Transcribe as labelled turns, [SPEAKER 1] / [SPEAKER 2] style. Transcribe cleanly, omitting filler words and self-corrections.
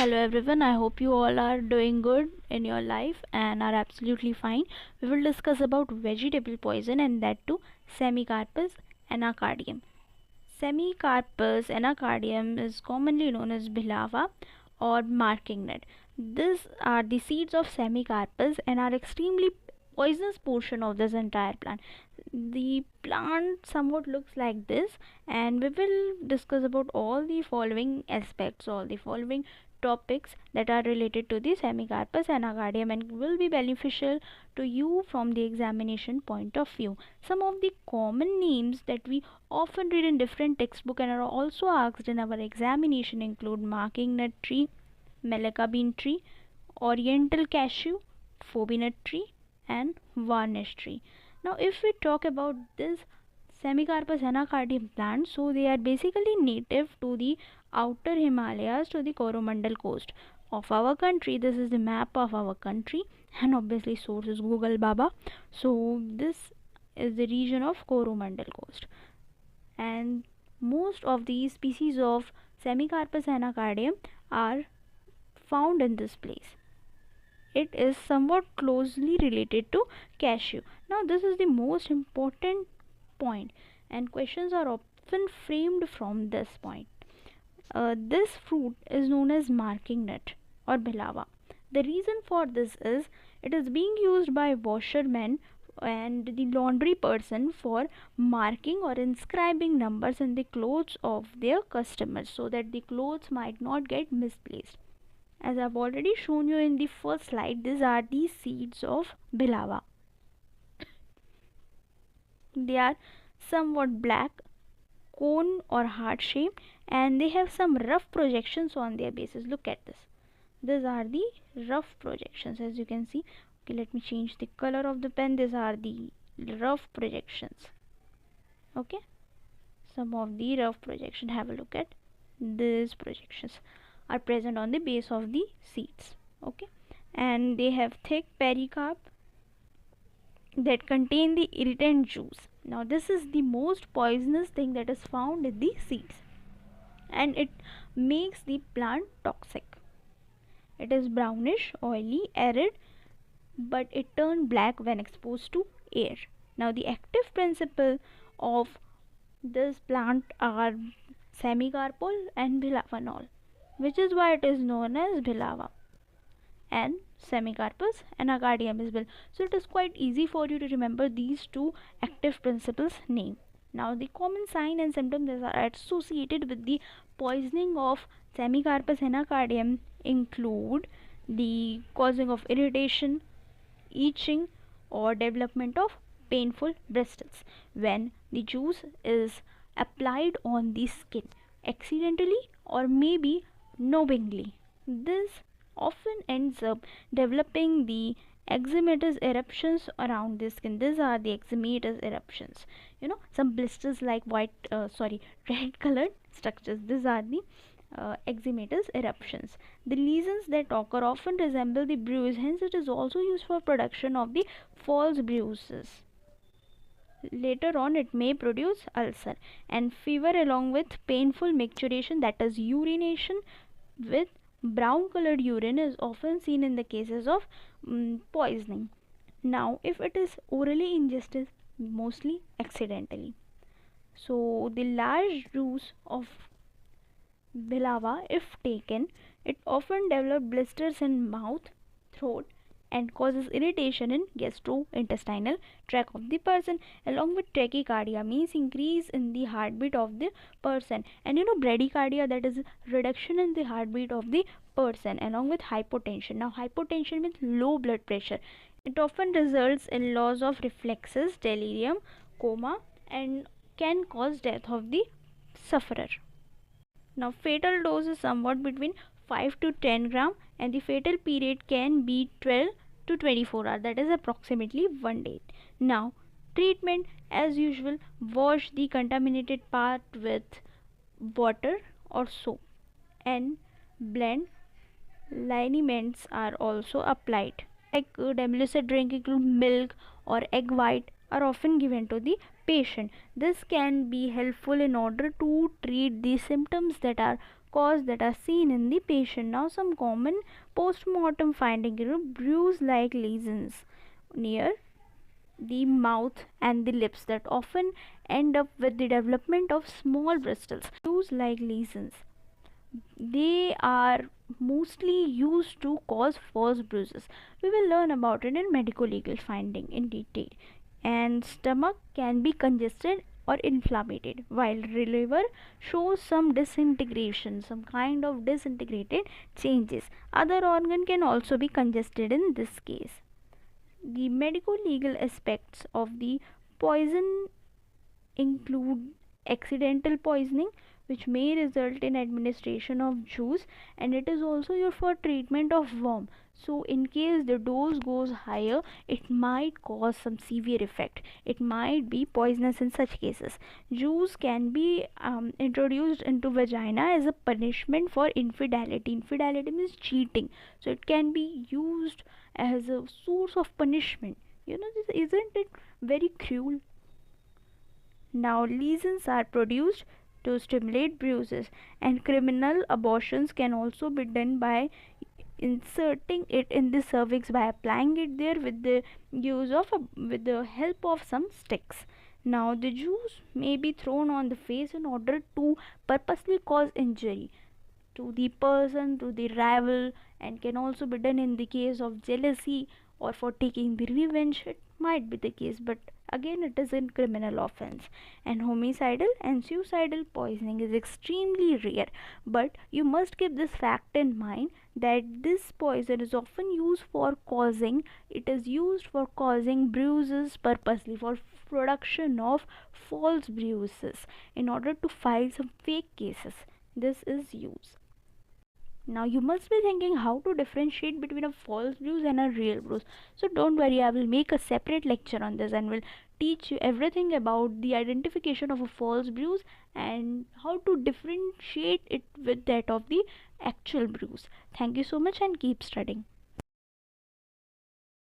[SPEAKER 1] Hello everyone, I hope you all are doing good in your life and are absolutely fine. We will discuss about vegetable poison, and that too Semecarpous Anacardium. Semecarpous Anacardium is commonly known as bilava or marking nut. These are the seeds of Semecarpous and are extremely poisonous portion of this entire plant. The plant somewhat looks like this, and we will discuss about all the following aspects, all the following topics that are related to the Semecarpous anacardium and will be beneficial to you from the examination point of view. Some of the common names that we often read in different textbook and are also asked in our examination include marking nut tree, meleca bean tree, oriental cashew, phobinut tree, and varnish tree. Now, if we talk about this Semecarpous anacardium plant, so they are basically native to the outer Himalayas to the Coromandel coast of our country. This is the map of our country, and obviously source is Google Baba. So this is the region of Coromandel coast, and most of these species of Semecarpous anacardium are found in this place. It is somewhat closely related to cashew. Now this is the most important point, and questions are often framed from this point. This fruit is known as marking nut or bilava. The reason for this is it is being used by washermen and the laundry person for marking or inscribing numbers in the clothes of their customers so that the clothes might not get misplaced. As I've already shown you in the first slide, these are the seeds of bilava. They are somewhat black, cone or heart shaped, and they have some rough projections on their bases. Look at this. These are the rough projections, as you can see. Okay, let me change the color of the pen. These are the rough projections. Okay, some of the rough projection. Have a look at these projections are present on the base of the seeds. Okay, and they have thick pericarp that contain the irritant juice. Now this is the most poisonous thing that is found in the seeds, and it makes the plant toxic. It is brownish, oily, arid, but it turns black when exposed to air. Now the active principle of this plant are semicarpol and bilavanol, which is why it is known as bilava, and Semecarpous anacardium as well. So it is quite easy for you to remember these two active principles name. Now the common sign and symptoms that are associated with the poisoning of Semecarpous anacardium include the causing of irritation, itching, or development of painful bristles when the juice is applied on the skin accidentally or maybe knowingly. This often ends up developing the eczematous eruptions around the skin. These are the eczematous eruptions. Some blisters like red colored structures. These are the eczematous eruptions. The lesions that occur often resemble the bruise, hence it is also used for production of the false bruises. Later on it may produce ulcer and fever along with painful micturition, that is urination with brown colored urine is often seen in the cases of poisoning. Now if it is orally ingested, mostly accidentally. So the large juice of bilava, if taken, it often develops blisters in mouth, throat, and causes irritation in gastrointestinal tract of the person, along with tachycardia, means increase in the heartbeat of the person, and bradycardia, that is reduction in the heartbeat of the person, along with hypotension. Now hypotension means low blood pressure. It often results in loss of reflexes, delirium, coma, and can cause death of the sufferer. Now fatal dose is somewhat between 5 to 10 gram, and the fatal period can be 12 to 24 hours, that is approximately 1 day. Now treatment, as usual, wash the contaminated part with water or soap and blend. Liniments are also applied. Like demlusate drink include milk or egg white are often given to the patient. This can be helpful in order to treat the symptoms that are cause that are seen in the patient. Now some common post-mortem finding, bruise-like lesions near the mouth and the lips that often end up with the development of small bristles. Bruise-like lesions, they are mostly used to cause false bruises. We will learn about it in medico legal finding in detail. And stomach can be congested or inflamed, while liver shows some disintegration, some kind of disintegrated changes. Other organ can also be congested in this case. The medico legal aspects of the poison include accidental poisoning, which may result in administration of juice, and it is also used for treatment of worm. So in case the dose goes higher, it might cause some severe effect, it might be poisonous in such cases. Juice can be introduced into vagina as a punishment for infidelity. Infidelity means cheating, so it can be used as a source of punishment. Isn't it very cruel? Now lesions are produced to stimulate bruises, and criminal abortions can also be done by inserting it in the cervix by applying it there with the with the help of some sticks. Now the juice may be thrown on the face in order to purposely cause injury to the person, to the rival, and can also be done in the case of jealousy or for taking the revenge. It might be the case, but again it is a criminal offense. And homicidal and suicidal poisoning is extremely rare, but you must keep this fact in mind that this poison is often used for causing, it is used for causing bruises purposely, for production of false bruises in order to file some fake cases. This is used. Now you must be thinking how to differentiate between a false bruise and a real bruise. So don't worry, I will make a separate lecture on this and will teach you everything about the identification of a false bruise and how to differentiate it with that of the actual bruise. Thank you so much and keep studying.